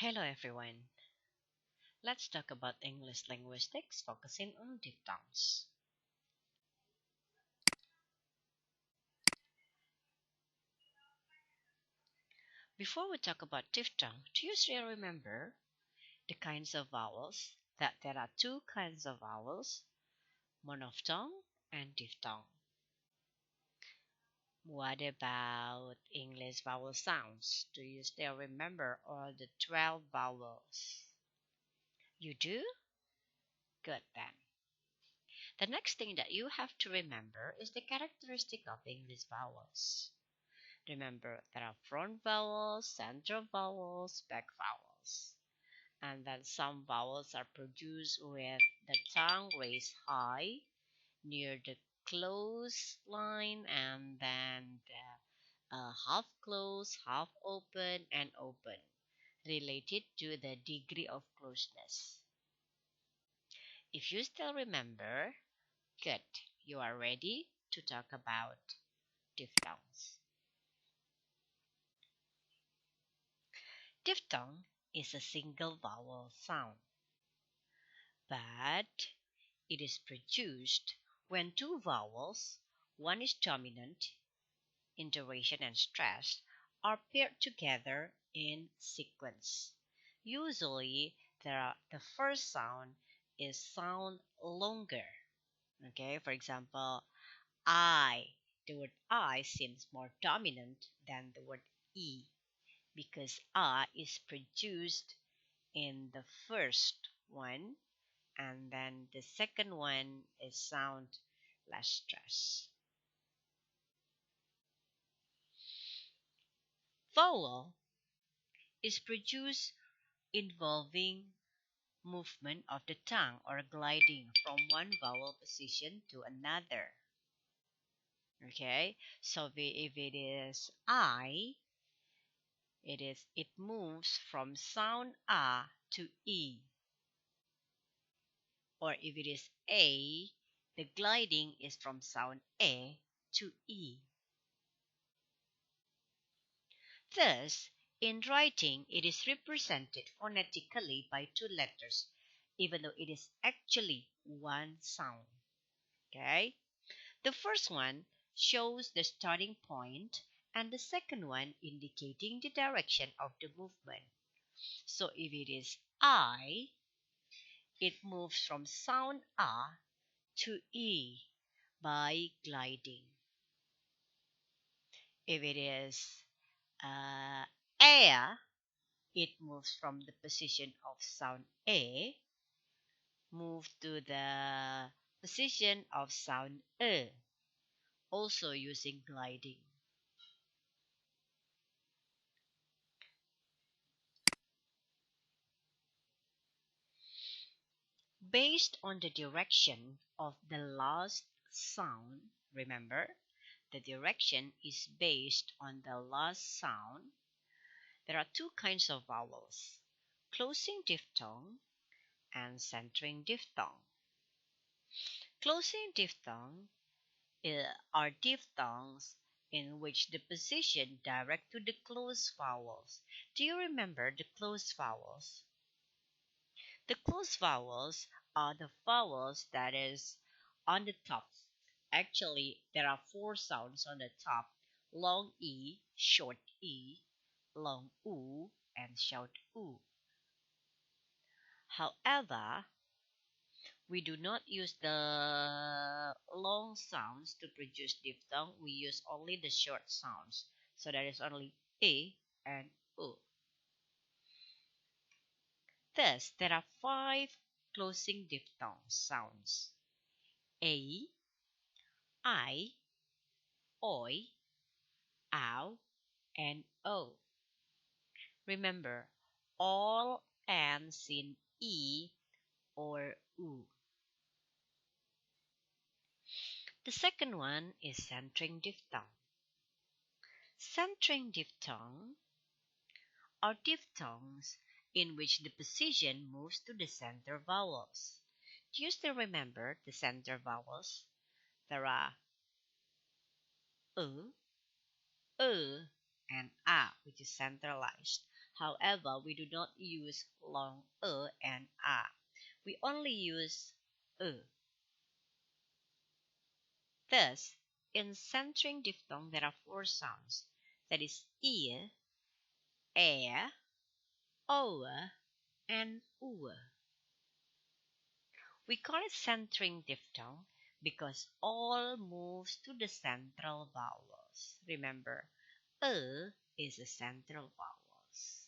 Hello everyone. Let's talk about English linguistics focusing on diphthongs. Before we talk about diphthong, do you still remember the kinds of vowels? That there are two kinds of vowels, monophthong and diphthong. What about English vowel sounds? Do you still remember all the 12 vowels? You do? Good then. The next thing that you have to remember is the characteristic of English vowels. Remember, there are front vowels, central vowels, back vowels. And then some vowels are produced with the tongue raised high near the closed line, and then the half closed, half open, and open, related to the degree of closeness. If you still remember, good, you are ready to talk about diphthongs. Diphthong is a single vowel sound, but it is produced when two vowels, one is dominant in duration and stress, are paired together in sequence. Usually, the first sound is sound longer. Okay, for example, I. The word I seems more dominant than the word E because A is produced in the first one, and then the second one is sound less stress. Vowel is produced involving movement of the tongue or gliding from one vowel position to another. Okay, so if it is I, it moves from sound A to E. Or if it is A, the gliding is from sound A to E. Thus, in writing, it is represented phonetically by two letters, even though it is actually one sound. Okay? The first one shows the starting point, and the second one indicating the direction of the movement. So if it is I, it moves from sound A to E by gliding. If it is A, it moves from the position of sound A, move to the position of sound E, also using gliding. Based on the direction of the last sound, remember, the direction is based on the last sound. There are two kinds of vowels, closing diphthong and centering diphthong. Closing diphthong are diphthongs in which the position direct to the closed vowels. Do you remember the closed vowels? The closed vowels are the vowels that is on the top. Actually, there are four sounds on the top: long E, short E, long U, and short U. However, we do not use the long sounds to produce diphthong. We use only the short sounds. So there is only E and U. Thus, there are five closing diphthong sounds: A, I, Oi, Ow, and O. Remember, all ends in E or U. The second one is centering diphthong. Centering diphthong are diphthongs in which the position moves to the center vowels. Do you still remember the center vowels? There are U, and A, which is centralized. However, we do not use long and a. We only use e. Thus, in centering diphthong, there are four sounds. That is e, o, and u. We call it centering diphthong because all moves to the central vowels. Remember, is a central vowels.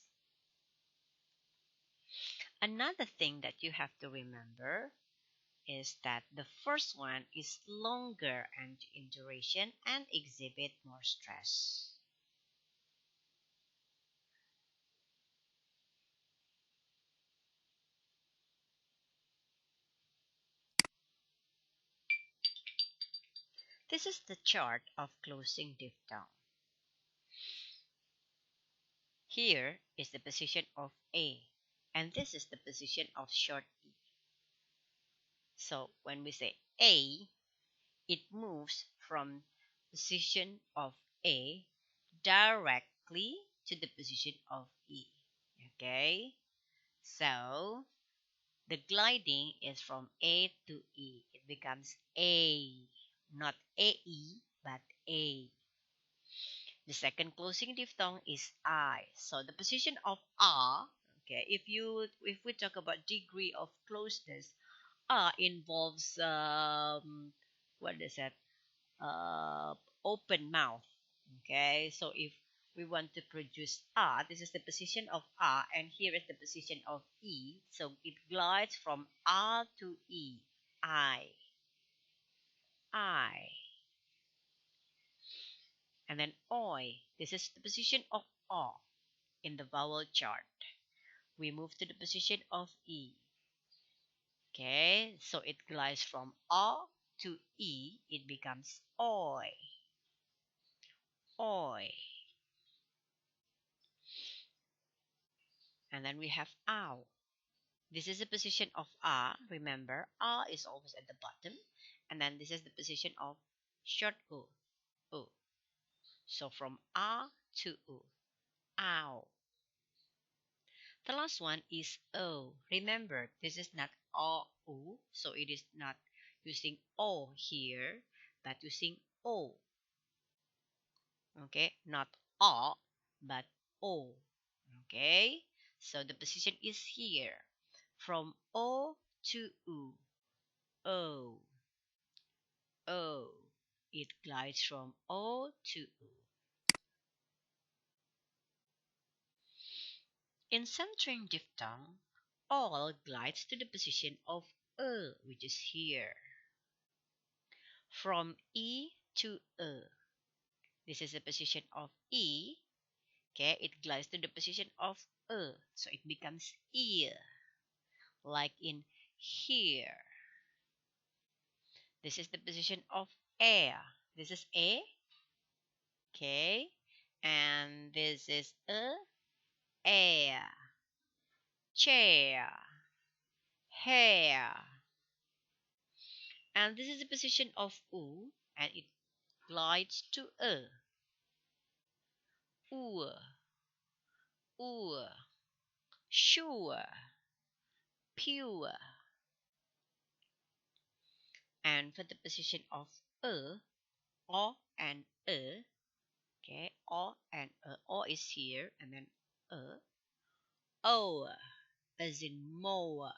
Another thing that you have to remember is that the first one is longer and in duration and exhibit more stress. This is the chart of closing diphthong. Here is the position of A, and this is the position of short E. So when we say A, it moves from position of A directly to the position of E. Okay? So the gliding is from A to E. It becomes A, not AE, but A. The second closing diphthong is I. So the position of A, okay, if we talk about degree of closeness, A involves what is that? Uh, Open mouth. Okay, so if we want to produce A, this is the position of A, and here is the position of E. So it glides from A to E. I. And then oi. This is the position of O in the vowel chart. We move to the position of E. Okay, so it glides from O to E. It becomes oi. Oi. And then we have ow. This is the position of A. Remember, A is always at the bottom. And then this is the position of short U. U. So from A to U. Ow. The last one is O. Remember, this is not O, U. So it is not using O here, but using O. Okay, not O, but O. Okay, so the position is here. From O to U. O. O. It glides from O to U. In centering diphthong, all glides to the position of which is here. From E to this is the position of E. Okay, it glides to the position of so it becomes ear, like in here. This is the position of air. This is A. Okay, and this is air, chair, hair. And this is the position of U, and it glides to Ur, ur, sure, pure. And for the position of o and okay, o and o is here, and then o as in mower,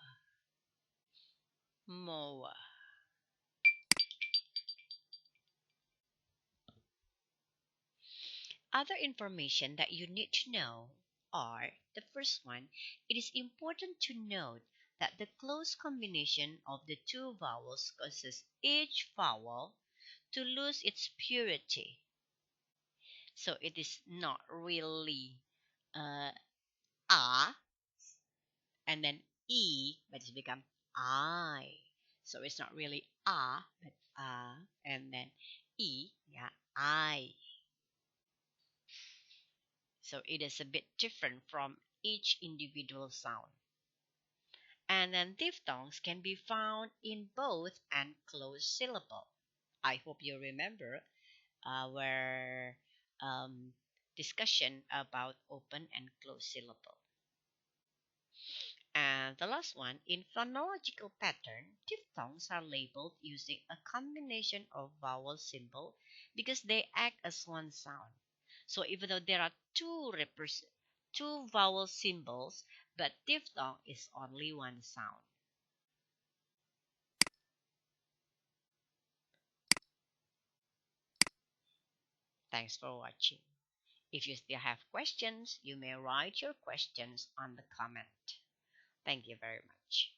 mower. Other information that you need to know are the first one, it is important to note that the close combination of the two vowels causes each vowel to lose its purity. So it is not really uh, a and then e, but it's become I. So it's not really a, but and then e, yeah, I. So it is a bit different from each individual sound. And then diphthongs can be found in both and closed syllable. I hope you remember where um, discussion about open and closed syllable. And the last one, in phonological pattern, diphthongs are labeled using a combination of vowel symbol because they act as one sound. So even though there are two vowel symbols, but diphthong is only one sound. Thanks for watching. If you still have questions, you may write your questions on the comment. Thank you very much.